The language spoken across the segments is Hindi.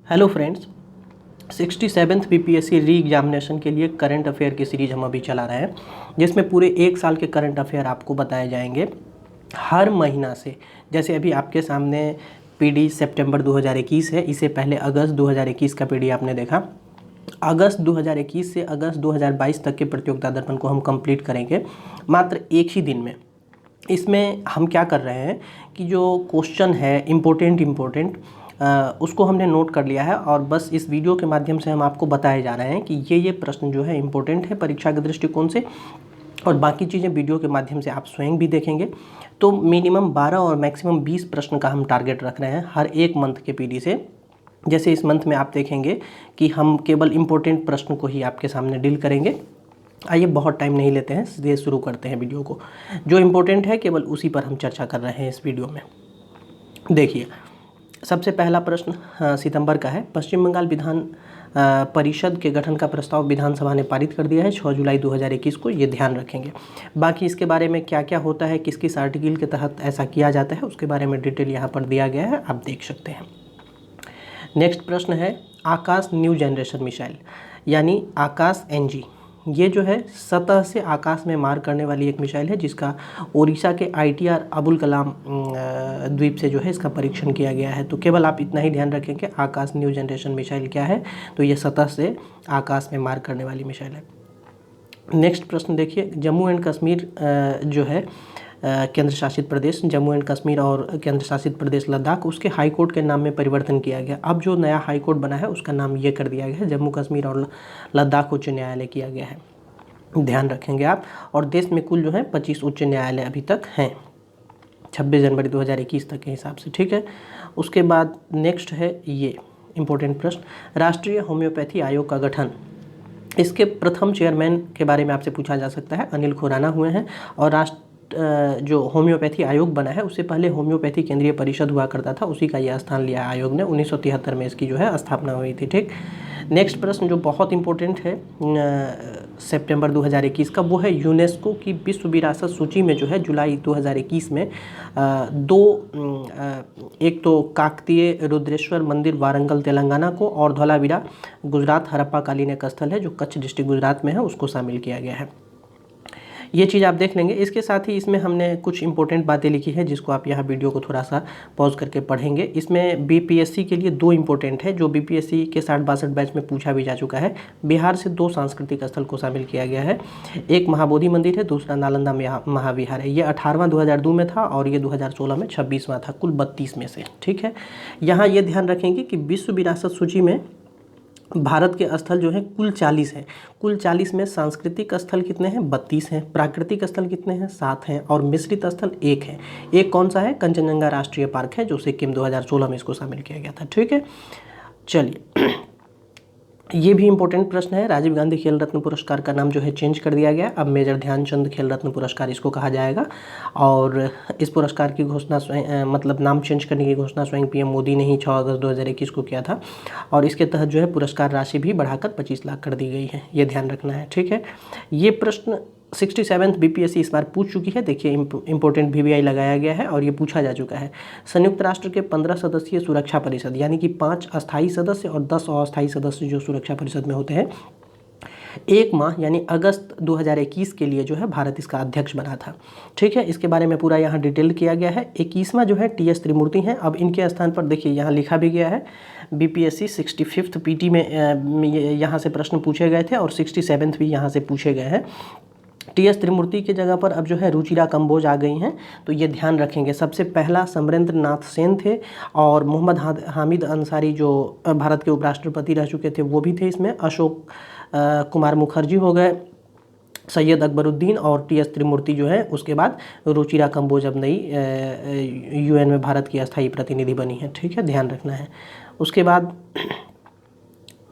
Hello friends, 67th BPSC re examination के लिए करंट अफेयर की सीरीज हम अभी चला रहे हैं, जिसमें पूरे एक साल के करंट अफेयर आपको बताए जाएंगे हर महीना से। जैसे अभी आपके सामने पीडी सितंबर 2021 है, इससे पहले अगस्त 2021 का पीडी आपने देखा। अगस्त 2021 से अगस्त 2022 तक के प्रतियोगिता दर्पण को हम कंप्लीट करेंगे मात्र एक ही दिन में। इसमें हम क्या कर रहे हैं कि जो क्वेश्चन है इम्पोर्टेंट उसको हमने नोट कर लिया है और बस इस वीडियो के माध्यम से हम आपको बताए जा रहे हैं कि ये प्रश्न जो है इम्पोर्टेंट है परीक्षा के दृष्टिकोण से, और बाकी चीज़ें वीडियो के माध्यम से आप स्वयं भी देखेंगे। तो मिनिमम 12 और मैक्सिमम 20 प्रश्न का हम टारगेट रख रहे हैं हर एक मंथ के पीडी से। जैसे इस मंथ में आप देखेंगे कि हम केवल इम्पोर्टेंट प्रश्न को ही आपके सामने डील करेंगे। आइए, बहुत टाइम नहीं लेते हैं, सीधे शुरू करते हैं वीडियो को। जो इम्पोर्टेंट है केवल उसी पर हम चर्चा कर रहे हैं इस वीडियो में। देखिए, सबसे पहला प्रश्न सितंबर का है। पश्चिम बंगाल विधान परिषद के गठन का प्रस्ताव विधानसभा ने पारित कर दिया है 6 जुलाई 2021 को, ये ध्यान रखेंगे। बाकी इसके बारे में क्या क्या होता है, किस किस आर्टिकल के तहत ऐसा किया जाता है, उसके बारे में डिटेल यहाँ पर दिया गया है, आप देख सकते हैं। नेक्स्ट प्रश्न है आकाश न्यू जनरेशन मिसाइल यानी आकाश एनजी। ये जो है सतह से आकाश में मार करने वाली एक मिसाइल है, जिसका ओडिशा के आईटीआर अबुल कलाम द्वीप से जो है इसका परीक्षण किया गया है। तो केवल आप इतना ही ध्यान रखें कि आकाश न्यू जनरेशन मिसाइल क्या है, तो ये सतह से आकाश में मार करने वाली मिसाइल है। नेक्स्ट प्रश्न देखिए, जम्मू एंड कश्मीर जो है केंद्र शासित प्रदेश, जम्मू एंड कश्मीर और केंद्र शासित प्रदेश लद्दाख, उसके हाई कोर्ट के नाम में परिवर्तन किया गया। अब जो नया हाई कोर्ट बना है उसका नाम ये कर दिया गया है, जम्मू कश्मीर और लद्दाख उच्च न्यायालय किया गया है, ध्यान रखेंगे आप। और देश में कुल जो है 25 उच्च न्यायालय अभी तक हैं 26 जनवरी 2021 तक के हिसाब से, ठीक है। उसके बाद नेक्स्ट है ये इम्पोर्टेंट प्रश्न, राष्ट्रीय होम्योपैथी आयोग का गठन। इसके प्रथम चेयरमैन के बारे में आपसे पूछा जा सकता है, अनिल खुराना हुए हैं। और जो होम्योपैथी आयोग बना है उससे पहले होम्योपैथी केंद्रीय परिषद हुआ करता था, उसी का यह स्थान लिया आयोग ने। 1973 में इसकी जो है स्थापना हुई थी, ठीक। नेक्स्ट प्रश्न जो बहुत इंपॉर्टेंट है सितंबर 2021 का, वो है यूनेस्को की विश्व विरासत सूची में जो है जुलाई 2021 में एक तो काकतीय रुद्रेश्वर मंदिर वारंगल तेलंगाना को, और धौलावीरा गुजरात हड़प्पा कालीन एक स्थल है जो कच्छ डिस्ट्रिक्ट गुजरात में है, उसको शामिल किया गया है। ये चीज़ आप देख लेंगे। इसके साथ ही इसमें हमने कुछ इंपॉर्टेंट बातें लिखी है जिसको आप यहाँ वीडियो को थोड़ा सा पॉज करके पढ़ेंगे। इसमें बीपीएससी के लिए 2 इंपॉर्टेंट है जो बीपीएससी के 60-62 बैच में पूछा भी जा चुका है। बिहार से 2 सांस्कृतिक स्थल को शामिल किया गया है, एक महाबोधि मंदिर है, दूसरा नालंदा महाविहार है। ये 18वां 2002 में था और ये 2016 में 26वां था, कुल 32 में से, ठीक है। यहाँ ये ध्यान रखेंगे कि विश्व विरासत सूची में भारत के स्थल जो है कुल 40 हैं। कुल 40 में सांस्कृतिक स्थल कितने हैं? 32 हैं। प्राकृतिक स्थल कितने हैं? 7 हैं। और मिश्रित स्थल 1 है। एक कौन सा है? कंचनजंगा राष्ट्रीय पार्क है, जो सिक्किम 2016 में इसको शामिल किया गया था, ठीक है। चलिए, ये भी इम्पोर्टेंट प्रश्न है। राजीव गांधी खेल रत्न पुरस्कार का नाम जो है चेंज कर दिया गया, अब मेजर ध्यानचंद खेल रत्न पुरस्कार इसको कहा जाएगा। और इस पुरस्कार की घोषणा मतलब नाम चेंज करने की घोषणा स्वयं पीएम मोदी ने ही 6 अगस्त 2021 को किया था। और इसके तहत जो है पुरस्कार राशि भी बढ़ाकर 25 लाख कर दी गई है, ये ध्यान रखना है, ठीक है। ये प्रश्न 67th बीपीएससी इस बार पूछ चुकी है। देखिए, इंपॉर्टेंट वीवीआई लगाया गया है और ये पूछा जा चुका है। संयुक्त राष्ट्र के 15 सदस्यीय सुरक्षा परिषद यानी कि 5 अस्थायी सदस्य और 10 अस्थायी सदस्य जो सुरक्षा परिषद में होते हैं, 1 माह यानी अगस्त 2021 के लिए जो है भारत इसका अध्यक्ष बना था, ठीक है। इसके बारे में पूरा यहाँ डिटेल किया गया है। 21वां जो है टीएस त्रिमूर्ति हैं। अब इनके स्थान पर देखिए यहाँ लिखा भी गया है, बीपीएससी 65th पीटी में यहाँ से प्रश्न पूछे गए थे और 67th भी यहाँ से पूछे गए हैं। टीएस त्रिमूर्ति की जगह पर अब जो है रुचिरा कंबोज आ गई हैं, तो ये ध्यान रखेंगे। सबसे पहला समरेंद्र नाथ सेन थे और मोहम्मद हामिद अंसारी जो भारत के उपराष्ट्रपति रह चुके थे वो भी थे इसमें। अशोक कुमार मुखर्जी हो गए, सैयद अकबरुद्दीन और टीएस त्रिमूर्ति जो है। उसके बाद रुचिरा कंबोज अब नई यूएन में भारत की अस्थायी प्रतिनिधि बनी है, ठीक है, ध्यान रखना है। उसके बाद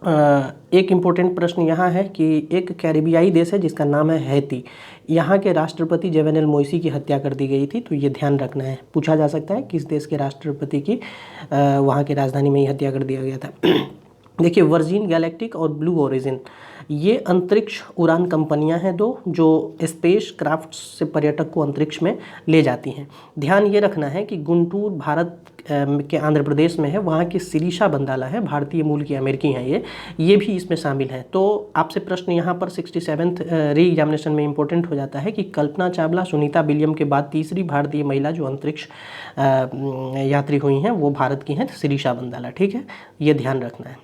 एक इम्पोर्टेंट प्रश्न यहाँ है कि एक कैरिबियाई देश है जिसका नाम है हैती, यहाँ के राष्ट्रपति जोवेनेल मोइसी की हत्या कर दी गई थी, तो ये ध्यान रखना है। पूछा जा सकता है किस देश के राष्ट्रपति की वहाँ की राजधानी में ही हत्या कर दिया गया था। देखिए वर्जिन गैलेक्टिक और ब्लू ओरिजिन, ये अंतरिक्ष उड़ान कंपनियां हैं दो जो स्पेस क्राफ्ट से पर्यटक को अंतरिक्ष में ले जाती हैं। ध्यान ये रखना है कि गुंटूर भारत के आंध्र प्रदेश में है, वहाँ की शिरीषा बंदाला है, भारतीय मूल की अमेरिकी हैं ये भी इसमें शामिल हैं। तो आपसे प्रश्न यहाँ पर 67th री एग्जामिनेशन में इंपॉर्टेंट हो जाता है कि कल्पना चावला सुनीता विलियम के बाद तीसरी भारतीय महिला जो अंतरिक्ष यात्री हुई हैं वो भारत की हैं, शिरीषा बंदाला। ठीक है, ये ध्यान रखना है।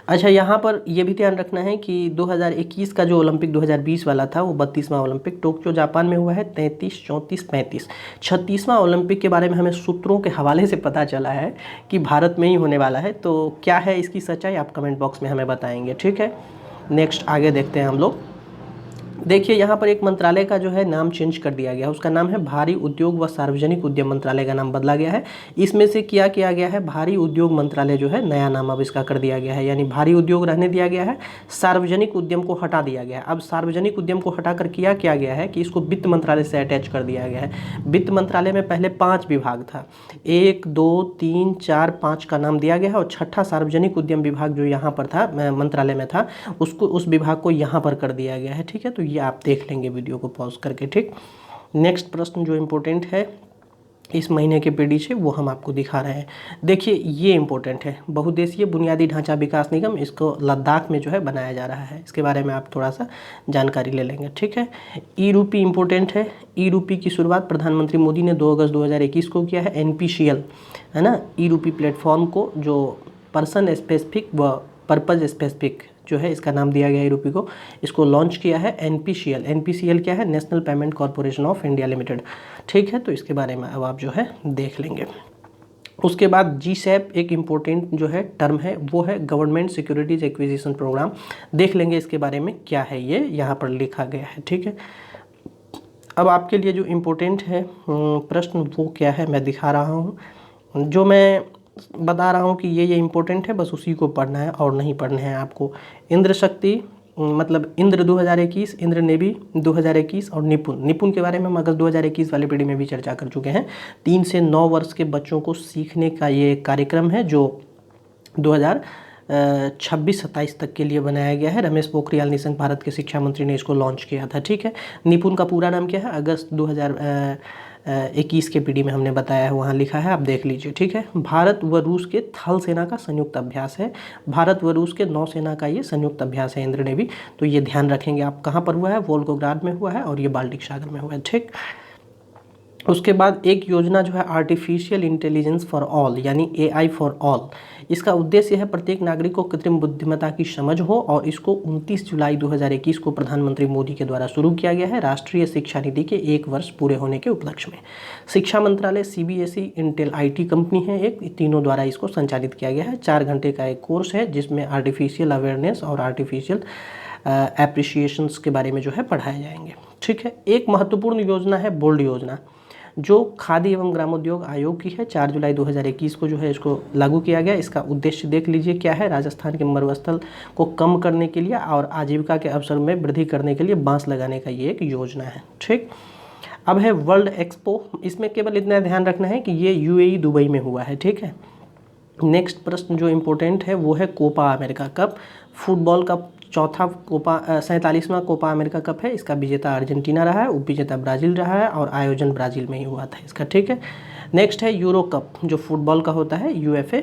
अच्छा, यहाँ पर यह भी ध्यान रखना है कि 2021 का जो ओलंपिक 2020 वाला था वो 32वां ओलंपिक टोक्यो जापान में हुआ है। 33, 34, 35 36वां ओलंपिक के बारे में हमें सूत्रों के हवाले से पता चला है कि भारत में ही होने वाला है। तो क्या है इसकी सच्चाई, आप कमेंट बॉक्स में हमें बताएंगे। ठीक है, नेक्स्ट आगे देखते हैं हम लोग। देखिए यहाँ पर एक मंत्रालय का जो है नाम चेंज कर दिया गया है, उसका नाम है भारी उद्योग व सार्वजनिक उद्यम मंत्रालय का नाम बदला गया है। इसमें से क्या किया गया है, भारी उद्योग मंत्रालय जो है नया नाम अब इसका कर दिया गया है, यानी भारी उद्योग रहने दिया गया है, सार्वजनिक उद्यम को हटा दिया गया है। अब सार्वजनिक उद्यम को हटाकर किया गया है कि इसको वित्त मंत्रालय से अटैच कर दिया गया है। वित्त मंत्रालय में पहले 5 विभाग था, 1, 2, 3, 4, 5 का नाम दिया गया है, और छठा सार्वजनिक उद्यम विभाग जो यहाँ पर था मंत्रालय में था उसको, उस विभाग को यहाँ पर कर दिया गया है। ठीक है, तो ये आप देख लेंगे वीडियो को पॉज करके। ठीक, नेक्स्ट प्रश्न जो इम्पोर्टेंट है इस महीने के पीडी से वो हम आपको दिखा रहे हैं। देखिए ये इम्पोर्टेंट है, बहुउद्देशीय बुनियादी ढांचा विकास निगम, इसको लद्दाख में जो है बनाया जा रहा है, इसके बारे में आप थोड़ा सा जानकारी ले लेंगे। ठीक है, ई रूपी इम्पोर्टेंट है। ई रूपी की शुरुआत प्रधानमंत्री मोदी ने 2 अगस्त 2021 को किया है। NPCL है ना, ई रूपी प्लेटफॉर्म को जो पर्सन स्पेसिफिक व पर्पज स्पेसिफिक जो है इसका नाम दिया गया है रूपी को, इसको लॉन्च किया है NPCL। NPCL क्या है, national payment corporation of India limited. ठीक है, तो इसके बारे में अब आप जो है देख लेंगे। उसके बाद GSAP एक इम्पोर्टेंट जो है टर्म है, वो है गवर्नमेंट सिक्योरिटीज एक्विजिशन प्रोग्राम। देख लेंगे इसके बारे में क्या है, ये यहाँ पर लिखा गया है। ठीक है, अब आपके लिए जो इम्पोर्टेंट है प्रश्न वो क्या है मैं दिखा रहा हूँ, जो मैं बता रहा हूँ कि ये इम्पोर्टेंट है, बस उसी को पढ़ना है और नहीं पढ़ने हैं आपको। इंद्र शक्ति मतलब इंद्र 2021, इंद्र नेवी 2021 और निपुण के बारे में हम अगस्त 2021 वाले पीढ़ी में भी चर्चा कर चुके हैं। 3 से 9 वर्ष के बच्चों को सीखने का ये कार्यक्रम है जो 2026-27 तक के लिए बनाया गया है। रमेश पोखरियाल निशंक भारत के शिक्षा मंत्री ने इसको लॉन्च किया था। ठीक है, निपुण का पूरा नाम क्या है, अगस्त 2021 के पीडी में हमने बताया है, वहाँ लिखा है, आप देख लीजिए। ठीक है, भारत व रूस के थल सेना का संयुक्त अभ्यास है, भारत व रूस के नौसेना का ये संयुक्त अभ्यास है इंद्र नेवी। तो ये ध्यान रखेंगे आप, कहाँ पर हुआ है, वोल्गोग्राद में हुआ है और ये बाल्टिक सागर में हुआ है। ठीक, उसके बाद एक योजना जो है आर्टिफिशियल इंटेलिजेंस फॉर ऑल यानी AI फॉर ऑल। इसका उद्देश्य है प्रत्येक नागरिक को कृत्रिम बुद्धिमत्ता की समझ हो, और इसको 29 जुलाई 2021 को प्रधानमंत्री मोदी के द्वारा शुरू किया गया है राष्ट्रीय शिक्षा नीति के 1 वर्ष पूरे होने के उपलक्ष्य में। शिक्षा मंत्रालय, CBSE, इंटेल IT कंपनी है एक, तीनों द्वारा इसको संचालित किया गया है। 4 घंटे का एक कोर्स है जिसमें आर्टिफिशियल अवेयरनेस और आर्टिफिशियल एप्रिसिएशंस के बारे में जो है पढ़ाए जाएंगे। ठीक है, एक महत्वपूर्ण योजना है बोल्ड योजना, जो खादी एवं ग्रामोद्योग आयोग की है। 4 जुलाई 2021 को जो है इसको लागू किया गया। इसका उद्देश्य देख लीजिए क्या है, राजस्थान के मरुस्थल को कम करने के लिए और आजीविका के अवसर में वृद्धि करने के लिए बांस लगाने का ये एक योजना है। ठीक, अब है वर्ल्ड एक्सपो। इसमें केवल इतना ध्यान रखना है कि ये UAE दुबई में हुआ है। ठीक है, नेक्स्ट प्रश्न जो इम्पोर्टेंट है वो है कोपा अमेरिका कप, फुटबॉल का चौथा कोपा 47वां कोपा अमेरिका कप है। इसका विजेता अर्जेंटीना रहा है, उप विजेता ब्राज़ील रहा है और आयोजन ब्राज़ील में ही हुआ था इसका। ठीक है, नेक्स्ट है यूरो कप जो फुटबॉल का होता है, UFA।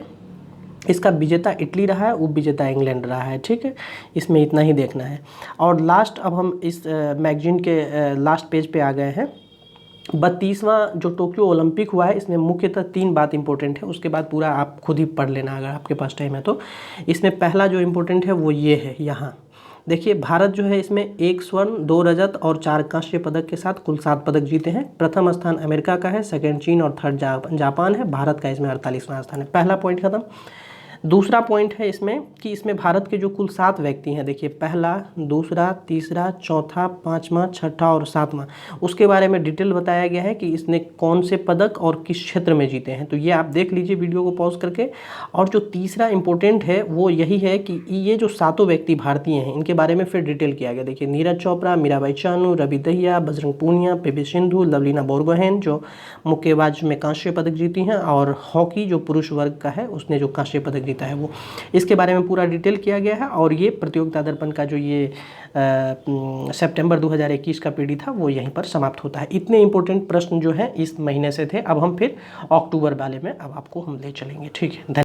इसका विजेता इटली रहा है, उप विजेता इंग्लैंड रहा है। ठीक है, इसमें इतना ही देखना है। और लास्ट, अब हम इस मैगजीन के लास्ट पेज पे आ गए हैं। 32वां जो टोक्यो ओलंपिक हुआ है, इसमें मुख्यतः 3 बात इंपॉर्टेंट है, उसके बाद पूरा आप खुद ही पढ़ लेना अगर आपके पास टाइम है तो। इसमें पहला जो इम्पोर्टेंट है वो ये है, यहाँ देखिए भारत जो है इसमें 1 स्वर्ण 2 रजत और 4 कांस्य पदक के साथ कुल 7 पदक जीते हैं। प्रथम स्थान अमेरिका का है, सेकंड चीन और थर्ड जापान है। भारत का इसमें 48वां स्थान है। पहला पॉइंट खत्म। दूसरा पॉइंट है इसमें कि इसमें भारत के जो कुल 7 व्यक्ति हैं, देखिए पहला, दूसरा, तीसरा, चौथा, 5वां, छठा और 7वां, उसके बारे में डिटेल बताया गया है कि इसने कौन से पदक और किस क्षेत्र में जीते हैं। तो ये आप देख लीजिए वीडियो को पॉज करके। और जो तीसरा इंपॉर्टेंट है वो यही है कि ये जो 7 व्यक्ति भारतीय हैं इनके बारे में फिर डिटेल किया गया। देखिए नीरज चोपड़ा, मीराबाई चानू, रवि दहिया, बजरंग पूनिया, PV सिंधु, लवलीना बोरगोहेन जो मुक्केबाज में कांस्य पदक जीती हैं, और हॉकी जो पुरुष वर्ग का है उसने जो कांस्य पदक प्रतियोगिता है वो, इसके बारे में पूरा डिटेल किया गया है। और ये प्रतियोगिता दर्पण का जो ये सितंबर 2021 का पीडी था वो यहीं पर समाप्त होता है। इतने इंपॉर्टेंट प्रश्न जो है इस महीने से थे। अब हम फिर अक्टूबर वाले में अब आपको हम ले चलेंगे। ठीक है।